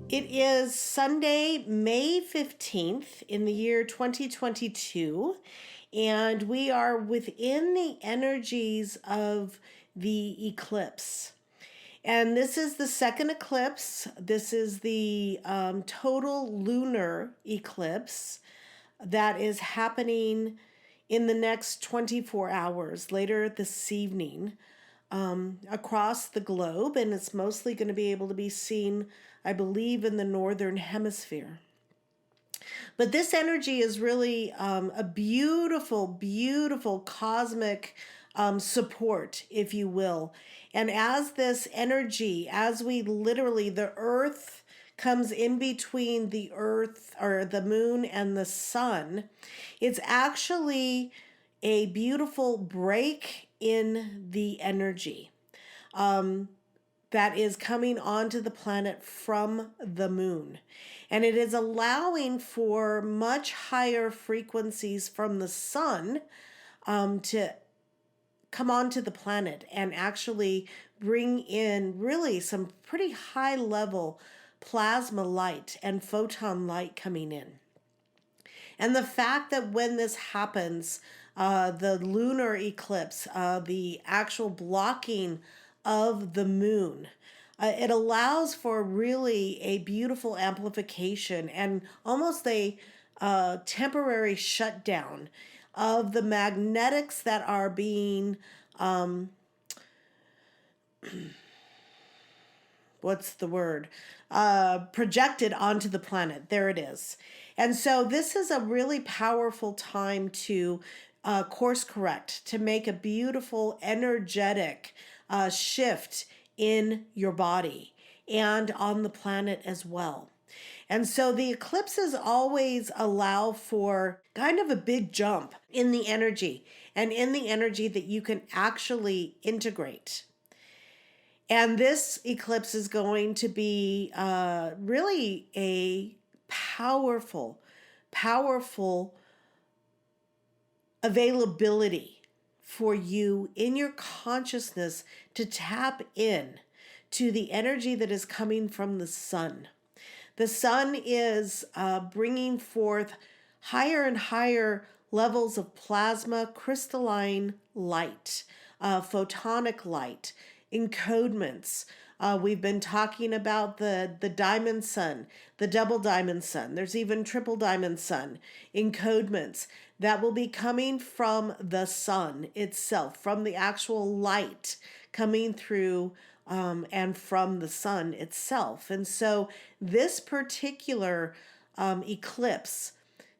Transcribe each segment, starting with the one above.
It is Sunday, May 15th in the year 2022, and we are within the energies of the eclipse. And this is the second eclipse. This is the total lunar eclipse that is happening in the next 24 hours later this evening across the globe, and it's mostly going to be able to be seen, I believe, in the northern hemisphere. But this energy is really a beautiful, beautiful cosmic support, if you will. And as this energy, as we literally, the earth comes in between the earth or the moon and the sun, it's actually a beautiful break in the energy that is coming onto the planet from the moon. And it is allowing for much higher frequencies from the sun to come onto the planet and actually bring in really some pretty high level plasma light and photon light coming in. And the fact that when this happens, the lunar eclipse, the actual blocking of the moon, it allows for really a beautiful amplification and almost a temporary shutdown of the magnetics that are being what's the word? Projected onto the planet. There it is. And so this is a really powerful time to course correct, to make a beautiful, energetic shift in your body and on the planet as well. And so the eclipses always allow for kind of a big jump in the energy and in the energy that you can actually integrate. And this eclipse is going to be really a powerful, powerful availability for you in your consciousness to tap in to the energy that is coming from the sun. The sun is bringing forth higher and higher levels of plasma, crystalline light, photonic light, encodements. We've been talking about the diamond sun, the double diamond sun. There's even triple diamond sun encodements that will be coming from the sun itself, from the actual light coming through and from the sun itself. And so this particular eclipse,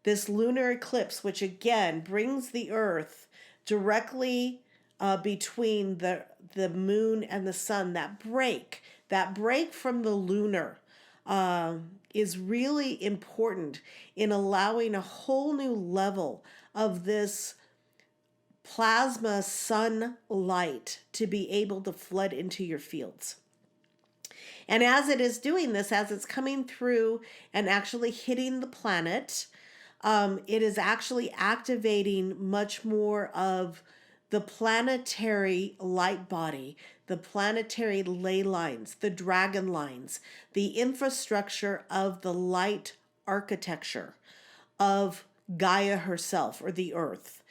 this lunar eclipse, which again brings the earth directly between the moon and the sun, that break from the lunar is really important in allowing a whole new level of this plasma sunlight to be able to flood into your fields. And as it is doing this, as it's coming through and actually hitting the planet, it is actually activating much more of the planetary light body, the planetary ley lines, the dragon lines, the infrastructure of the light architecture of Gaia herself, or the earth.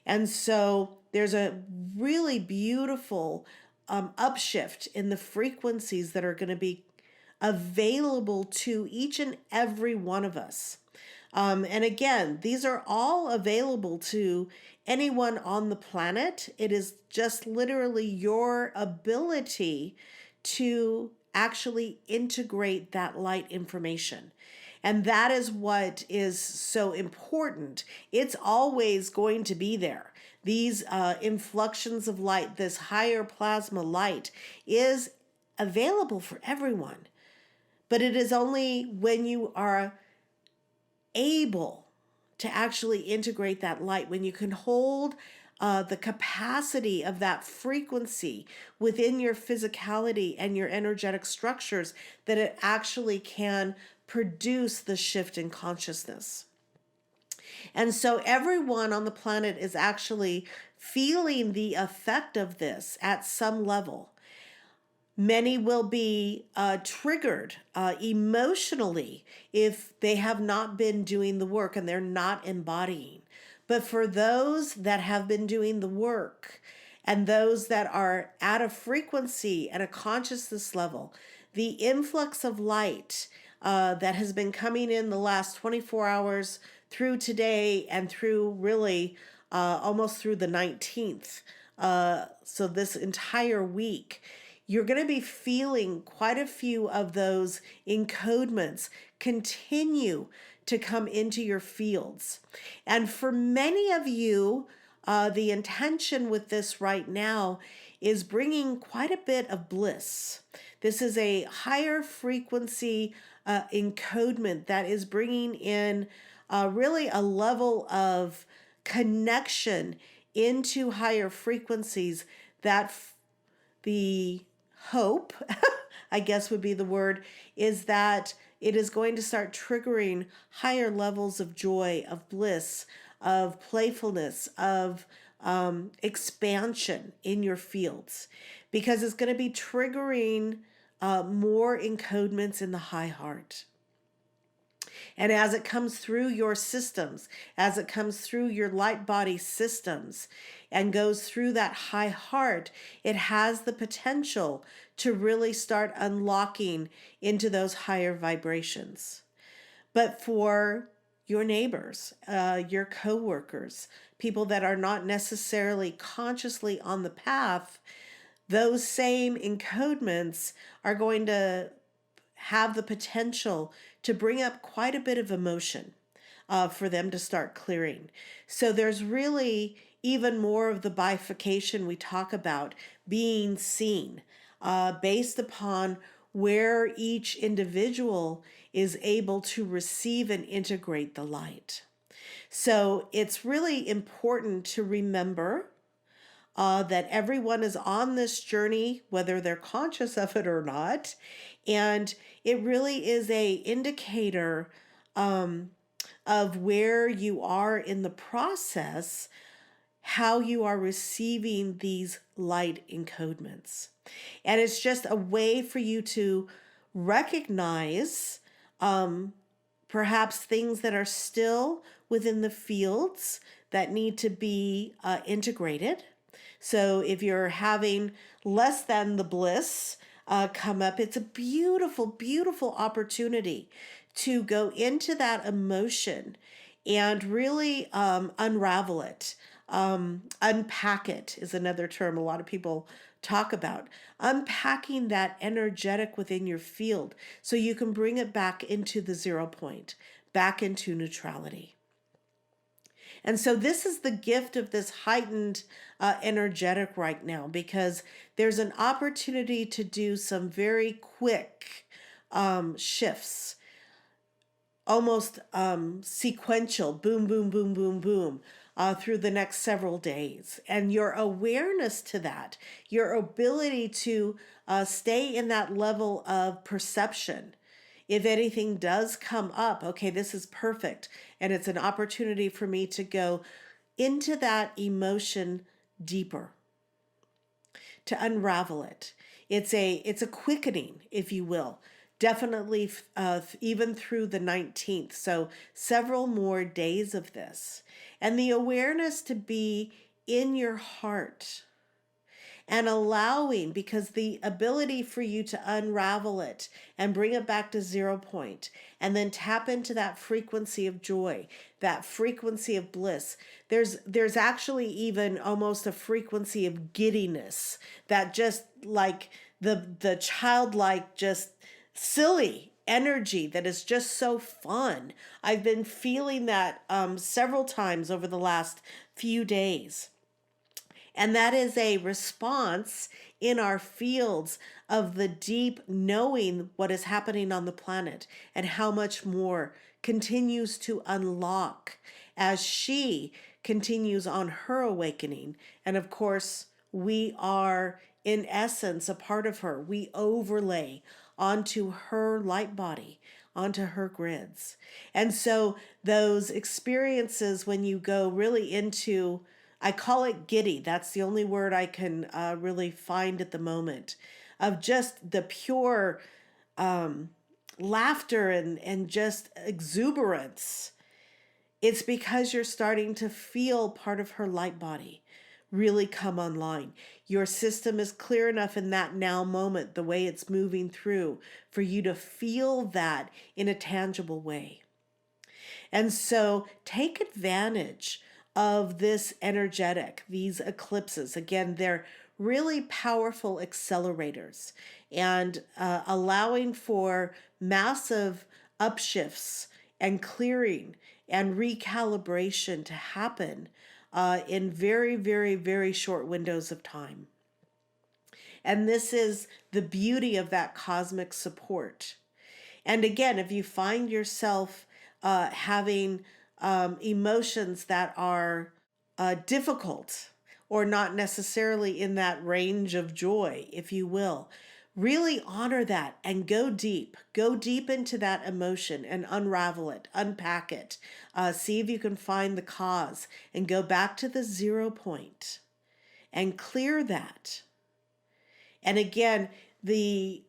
And so there's a really beautiful upshift in the frequencies that are going to be available to each and every one of us. And again, these are all available to anyone on the planet. It is just literally your ability to actually integrate that light information. And that is what is so important. It's always going to be there. These influxions of light, this higher plasma light, is available for everyone. But it is only when you are able to actually integrate that light, when you can hold the capacity of that frequency within your physicality and your energetic structures, that it actually can produce the shift in consciousness. And so everyone on the planet is actually feeling the effect of this at some level. Many will be triggered emotionally if they have not been doing the work and they're not embodying. But for those that have been doing the work and those that are at a frequency and a consciousness level, the influx of light that has been coming in the last 24 hours through today and through really almost through the 19th. So this entire week, you're going to be feeling quite a few of those encodements continue to come into your fields. And for many of you, the intention with this right now is bringing quite a bit of bliss. This is a higher frequency encodement that is bringing in really a level of connection into higher frequencies that the hope, I guess would be the word, is that it is going to start triggering higher levels of joy, of bliss, of playfulness, of expansion in your fields, because it's going to be triggering more encodements in the high heart. And as it comes through your systems, as it comes through your light body systems and goes through that high heart, it has the potential to really start unlocking into those higher vibrations. But for your neighbors, your coworkers, people that are not necessarily consciously on the path, those same encodements are going to have the potential to bring up quite a bit of emotion for them to start clearing. So there's really even more of the bifurcation we talk about being seen based upon where each individual is able to receive and integrate the light. So it's really important to remember that everyone is on this journey, whether they're conscious of it or not. And it really is a indicator of where you are in the process, how you are receiving these light encodements. And it's just a way for you to recognize perhaps things that are still within the fields that need to be integrated. So if you're having less than the bliss come up, it's a beautiful, beautiful opportunity to go into that emotion and really unravel it. Unpack it is another term a lot of people talk about. Unpacking that energetic within your field so you can bring it back into the 0 point, back into neutrality. And so this is the gift of this heightened energetic right now, because there's an opportunity to do some very quick shifts, almost sequential, boom, boom, boom, boom, boom, through the next several days. And your awareness to that, your ability to stay in that level of perception. If anything does come up, okay, this is perfect. And it's an opportunity for me to go into that emotion deeper, to unravel it. It's a quickening, if you will. Definitely even through the 19th. So several more days of this. And the awareness to be in your heart and allowing, because the ability for you to unravel it and bring it back to 0 point and then tap into that frequency of joy, that frequency of bliss. There's actually even almost a frequency of giddiness that just like the childlike, just silly energy that is just so fun. I've been feeling that several times over the last few days. And that is a response in our fields of the deep knowing what is happening on the planet and how much more continues to unlock as she continues on her awakening. And of course, we are in essence a part of her. We overlay onto her light body, onto her grids. And so those experiences when you go really into, I call it giddy. That's the only word I can really find at the moment. of just the pure um, laughter and just exuberance, it's because you're starting to feel part of her light body really come online. Your system is clear enough in that now moment, the way it's moving through, for you to feel that in a tangible way. And so take advantage of this energetic, these eclipses. Again, they're really powerful accelerators and allowing for massive upshifts and clearing and recalibration to happen in very, very, very short windows of time. And this is the beauty of that cosmic support. And again, if you find yourself having emotions that are difficult or not necessarily in that range of joy, if you will, really honor that and go deep. Go deep into that emotion and unravel it, unpack it. See if you can find the cause and go back to the 0 point and clear that. And again, the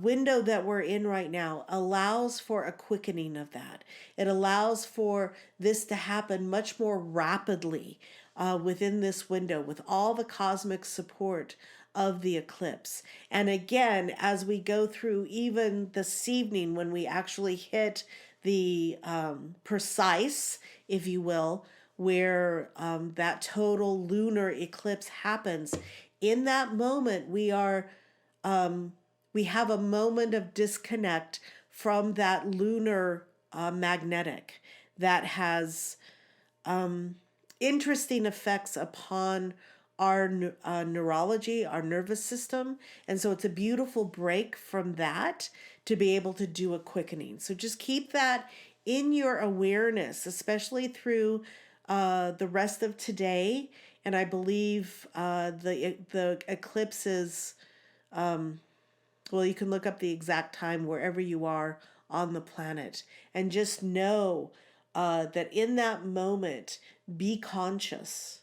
window that we're in right now allows for a quickening of that. It allows for this to happen much more rapidly within this window with all the cosmic support of the eclipse. And again, as we go through even this evening, when we actually hit the precise, if you will, where that total lunar eclipse happens, in that moment we have a moment of disconnect from that lunar magnetic that has interesting effects upon our neurology, our nervous system. And so it's a beautiful break from that to be able to do a quickening. So just keep that in your awareness, especially through the rest of today. And I believe the eclipse is, well, you can look up the exact time wherever you are on the planet. And just know that in that moment, be conscious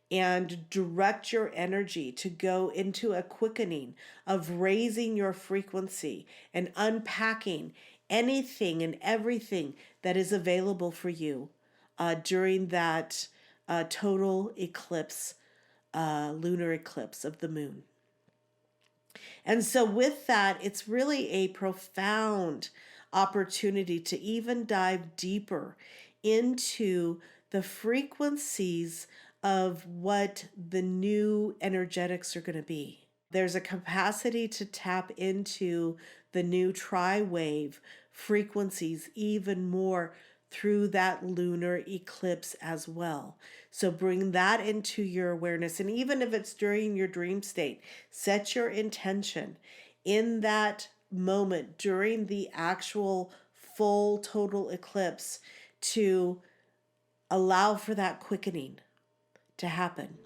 and direct your energy to go into a quickening of raising your frequency and unpacking anything and everything that is available for you during that total eclipse, lunar eclipse of the moon. And so, with that, it's really a profound opportunity to even dive deeper into the frequencies of what the new energetics are going to be. There's a capacity to tap into the new tri-wave frequencies even more through that lunar eclipse as well. So bring that into your awareness. And even if it's during your dream state, set your intention in that moment during the actual full total eclipse to allow for that quickening to happen.